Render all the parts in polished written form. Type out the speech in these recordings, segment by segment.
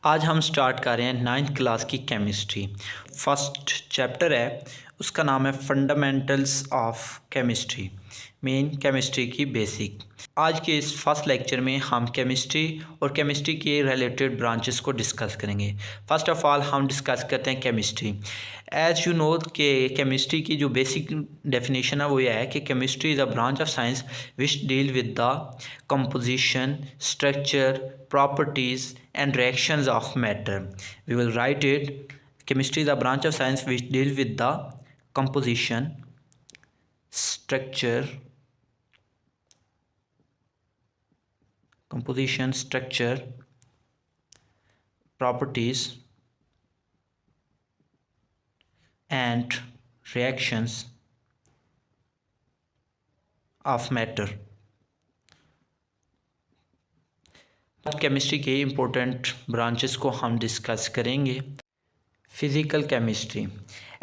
आज हम स्टार्ट कर रहे हैं 9th क्लास की केमिस्ट्री। फर्स्ट चैप्टर है, उसका नाम है fundamentals of chemistry, main chemistry की बेसिक। आज के इस फर्स्ट लेक्चर में हम केमिस्ट्री और केमिस्ट्री के रिलेटेड ब्रांचेस को डिस्कस करेंगे। फर्स्ट ऑफ ऑल हम डिस्कस करते हैं केमिस्ट्री। एज यू नो कि केमिस्ट्री की जो बेसिक डेफिनेशन है वो यह है कि chemistry is a branch of science which deal with the composition, structure, properties and reactions of matter. We will write it. Chemistry is a branch of science which deals with the composition, structure, properties and reactions of matter. Chemistry के important branches को हम discuss करेंगे। Physical chemistry,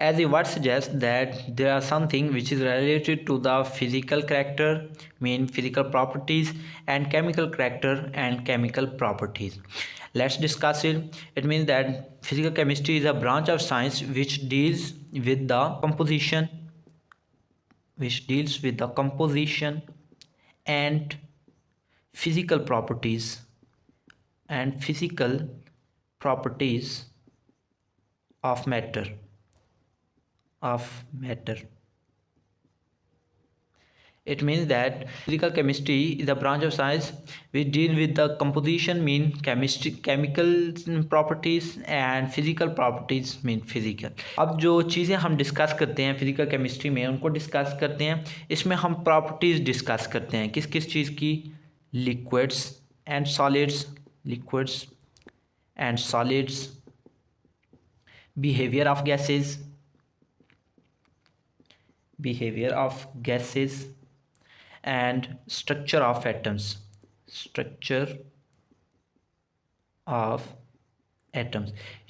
as the word suggests that there are something which is related to the physical character, mean physical properties, and chemical character and chemical properties. Let's discuss it. It means that physical chemistry is a branch of science which deals with the composition and physical properties of matter. It means that physical chemistry is a branch of science which deal with the composition, mean chemical properties, and physical properties, mean physical. अब जो चीज़ें हम discuss करते हैं physical chemistry में उनको discuss करते हैं। इसमें हम प्रॉपर्टीज़ डिस्कस करते हैं किस किस चीज़ की, liquids and solids, behavior of gases and structure of atoms.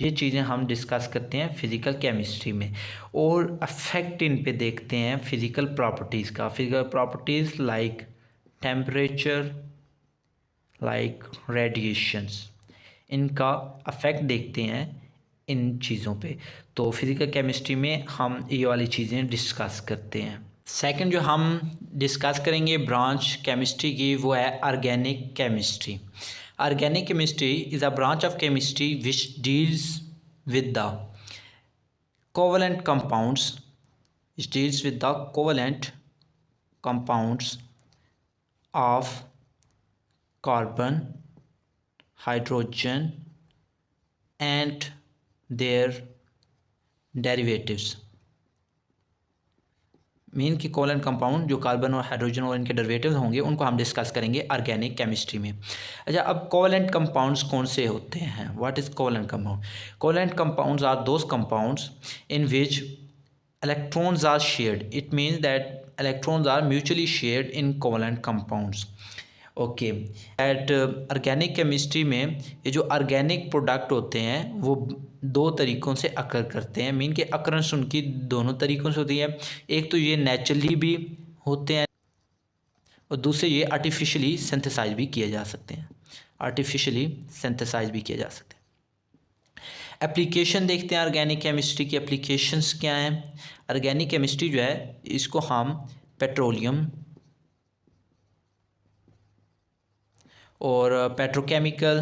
ये चीज़ें हम डिस्कस करते हैं फिज़िकल केमिस्ट्री में और अफेक्ट इन पे देखते हैं फिज़िकल प्रॉपर्टीज़ का। Physical properties like temperature, like radiations, इनका अफेक्ट देखते हैं इन चीज़ों पे। तो फिज़िकल केमिस्ट्री में हम ये वाली चीज़ें डिस्कस करते हैं। सेकंड जो हम डिस्कस करेंगे ब्रांच केमिस्ट्री की वो है organic chemistry. Organic chemistry is a branch of chemistry which deals with the covalent compounds of carbon, hydrogen and their derivatives. Mean की कोवलेंट कंपाउंड जो कार्बन और हाइड्रोजन और इनके डेरिवेटिव्स होंगे उनको हम डिस्कस करेंगे ऑर्गेनिक केमिस्ट्री में। अच्छा, अब कोवलेंट कंपाउंड्स कौन से होते हैं? What is covalent compound? Covalent compounds are those compounds in which electrons are shared. It means that electrons are mutually shared in covalent compounds. Okay, at organic chemistry में ये जो ऑर्गेनिक प्रोडक्ट होते हैं वो दो तरीक़ों से अकर करते हैं। मीन के अकरेंस उनकी दोनों तरीक़ों से होती है। एक तो ये नेचुरली भी होते हैं और दूसरे ये आर्टिफिशियली सिंथेसाइज भी किए जा सकते हैं। एप्लीकेशन देखते हैं ऑर्गेनिक केमिस्ट्री की। एप्लीकेशंस क्या हैं? ऑर्गेनिक केमिस्ट्री जो है इसको हम पेट्रोलियम और पेट्रोकेमिकल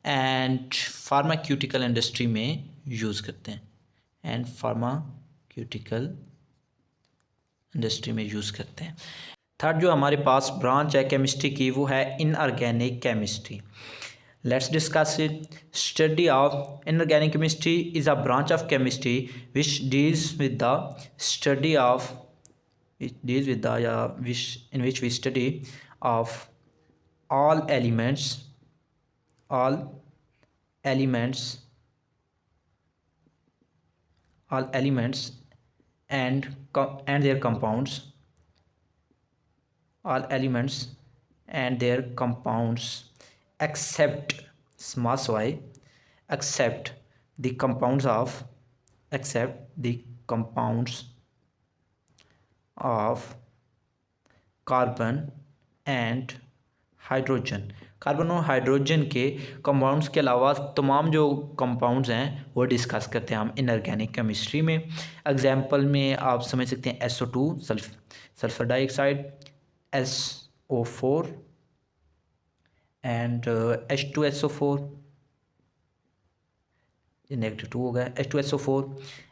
एंड फार्माक्यूटिकल इंडस्ट्री में यूज़ करते हैं। थर्ड जो हमारे पास ब्रांच है केमिस्ट्री की वो है inorganic chemistry. Let's discuss it. Study of inorganic chemistry is a branch of chemistry which deals with the in which we study of all elements and their compounds. All elements and their compounds except the compounds of carbon and hydrogen, carbon और hydrogen के compounds के अलावा तमाम जो compounds हैं वो discuss करते हैं हम इनऑर्गेनिक केमिस्ट्री में। एग्जांपल में आप समझ सकते हैं SO2 sulphur dioxide, SO4 and H2SO4, ये -2 हो गया, H2SO4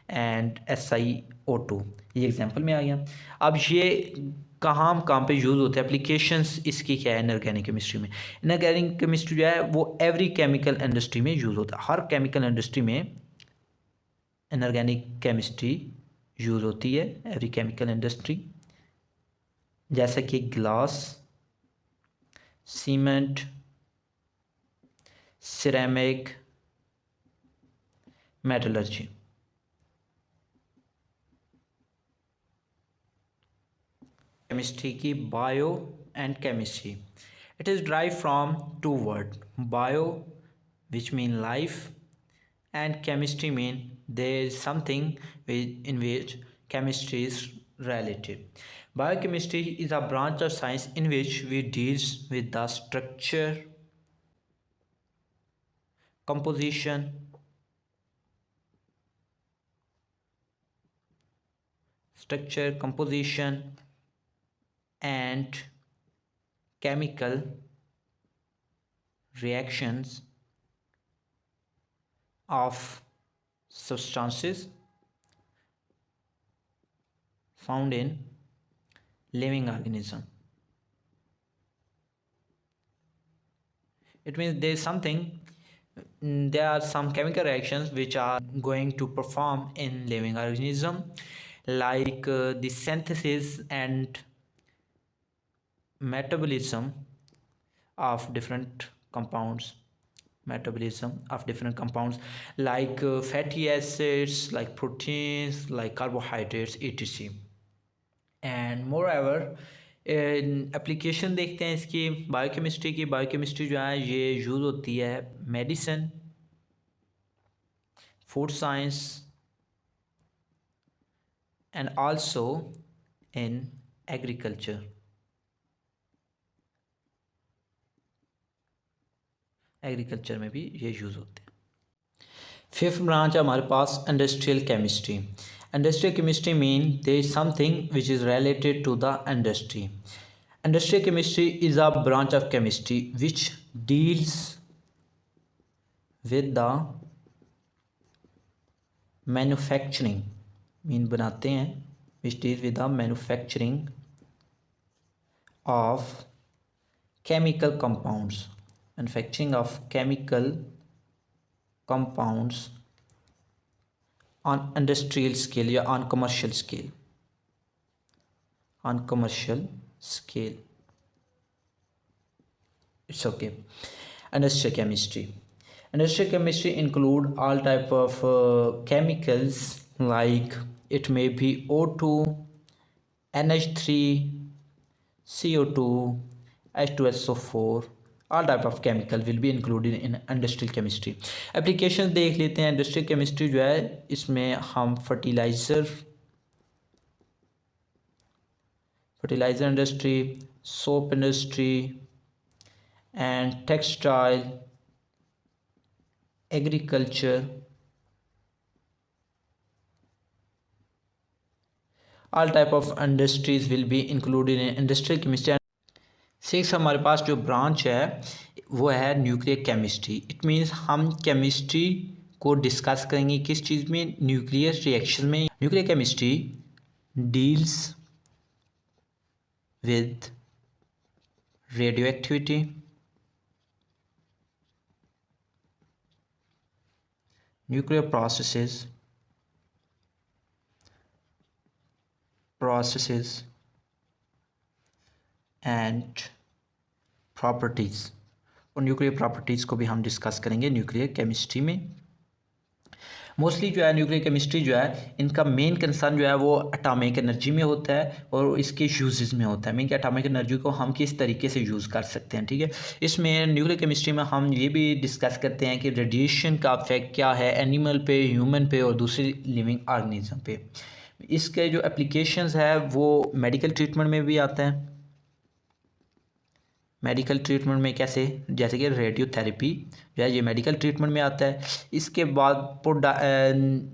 एंड SiO2, ये एग्जांपल में आ गया। अब ये कहाँ पे यूज़ होते हैं, एप्लीकेशंस इसकी क्या है इनऑर्गेनिक केमिस्ट्री में। इनऑर्गेनिक केमिस्ट्री जो है वो एवरी केमिकल इंडस्ट्री में यूज़ होता है, हर केमिकल इंडस्ट्री में इनऑर्गेनिक केमिस्ट्री यूज़ होती है, एवरी केमिकल इंडस्ट्री, जैसा कि glass, cement, ceramic, metallurgy. Chemistry की bio and chemistry, it is drive from two word, bio which mean life and chemistry mean there is something in which chemistry is related. Biochemistry is a branch of science in which we deals with the structure, composition, and chemical reactions of substances found in living organism. It means there are some chemical reactions which are going to perform in living organism, like the synthesis and metabolism of different compounds, like fatty acids, like proteins, like carbohydrates, etc. And more ever application देखते हैं इसकी biochemistry की। Biochemistry जो है ये use होती है medicine, food science and also in agriculture. Agriculture में भी ये यूज़ होते हैं। फिफ्थ ब्रांच है हमारे पास industrial chemistry. Industrial chemistry means there is something which is related to the industry. Industrial chemistry is a branch of chemistry which deals with the manufacturing, बनाते हैं, which deals with the manufacturing of chemical compounds, on industrial scale या on commercial scale. It's okay. Industrial chemistry include all type of chemicals, like it may be O2, NH3, CO2, H2SO4. All type of chemical will be included in industrial chemistry. Applications देख लेते हैं। Industrial chemistry जो है इसमें हम fertiliser industry, soap industry and textile, agriculture, all type of industries will be included in industrial chemistry. Six हमारे पास जो branch है वो है न्यूक्लियर केमिस्ट्री। इट मीन्स हम केमिस्ट्री को डिस्कस करेंगे किस चीज़ में, न्यूक्लियर रिएक्शन में। Nuclear chemistry deals with radio activity, nuclear processes and properties, और न्यूक्लियर प्रॉपर्टीज़ को भी हम डिस्कस करेंगे न्यूक्लियर केमिस्ट्री में। मोस्टली जो है न्यूक्लियर केमिस्ट्री जो है इनका मेन कंसर्न जो है वो एटॉमिक एनर्जी में होता है और इसके यूजेस में होता है। मीन कि एटॉमिक एनर्जी को हम किस तरीके से यूज़ कर सकते हैं, ठीक है। इसमें न्यूक्लियर केमिस्ट्री में हम ये भी डिस्कस करते हैं कि रेडिएशन का इफेक्ट क्या है एनिमल पे, ह्यूमन पे और दूसरी लिविंग ऑर्गेनिज्म पे। इसके जो एप्लीकेशंस है वो मेडिकल ट्रीटमेंट में भी आता है, मेडिकल ट्रीटमेंट में कैसे, जैसे कि रेडियोथेरेपी जो है ये मेडिकल ट्रीटमेंट में आता है। इसके बाद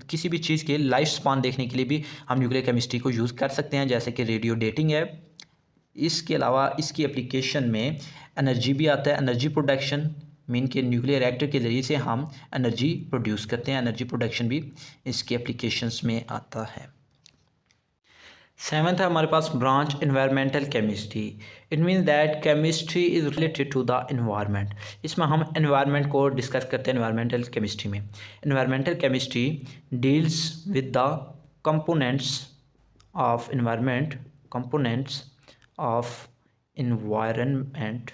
किसी भी चीज़ के लाइफ स्पान देखने के लिए भी हम न्यूक्लियर केमिस्ट्री को यूज़ कर सकते हैं, जैसे कि रेडियो डेटिंग है। इसके अलावा इसकी एप्लीकेशन में एनर्जी भी आता है, एनर्जी प्रोडक्शन, मीन के न्यूक्लियर रिएक्टर के ज़रिए से हम एनर्जी प्रोड्यूस करते हैं, एनर्जी प्रोडक्शन भी इसके एप्लीकेशंस में आता है। सेवन्थ है हमारे पास branch environmental chemistry. It means that chemistry is related to the environment. इसमें हम इन्वायरमेंट को डिस्कस करते हैं इन्वायरमेंटल केमिस्ट्री में। Environmental chemistry deals with the components of environment, components of environment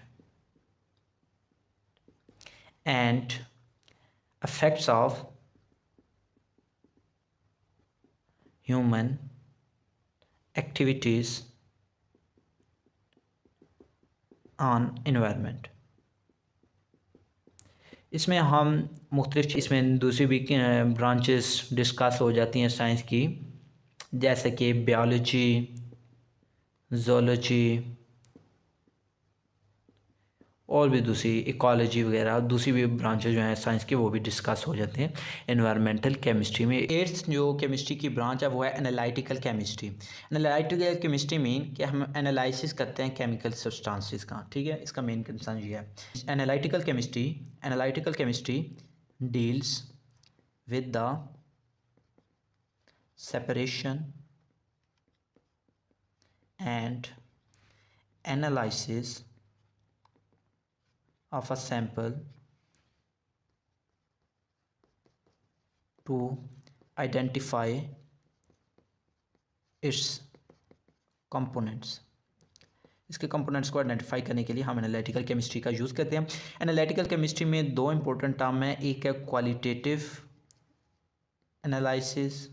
and effects of human activities on environment। इसमें हम मुख्तलिफ, इसमें दूसरी भी ब्रांचेस डिस्कस हो जाती हैं साइंस की, जैसे कि बायोलॉजी, ज़ूलॉजी और भी दूसरी इकोलॉजी वगैरह दूसरी भी ब्रांचेज जो हैं साइंस के वो भी डिस्कस हो जाते हैं एनवायरमेंटल केमिस्ट्री में। एट्थ जो केमिस्ट्री की ब्रांच है वो है analytical chemistry. Analytical chemistry mean कि हम एनालिसिस करते हैं केमिकल सब्सटेंसेस का, ठीक है, इसका मेन कंसर्न ये है। Analytical chemistry deals with the separation and analysis of a sample to identify its components। इसके कंपोनेंट्स को आइडेंटिफाई करने के लिए हम एनालिटिकल केमिस्ट्री का यूज़ करते हैं। एनालिटिकल केमिस्ट्री में दो इंपॉर्टेंट टर्म हैं, एक है क्वालिटेटिव एनालिसिस,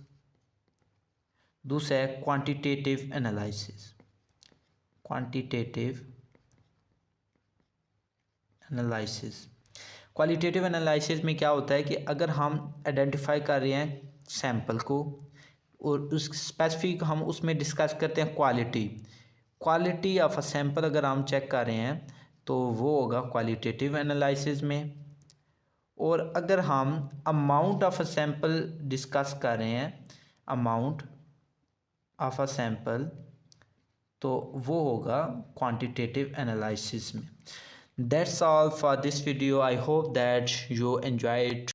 दूसरा है quantitative analysis. Quantitative analysis, qualitative analysis में क्या होता है कि अगर हम आइडेंटिफाई कर रहे हैं सैंपल को और उस स्पेसिफिक हम उसमें डिस्कस करते हैं क्वालिटी ऑफ अ सैंपल, अगर हम चेक कर रहे हैं तो वो होगा क्वालिटेटिव एनालिसिस में। और अगर हम amount of a sample discuss कर रहे हैं, अमाउंट ऑफ अ सैंपल, तो वो होगा क्वांटिटेटिव एनालिसिस में। That's all for this video. I hope that you enjoyed.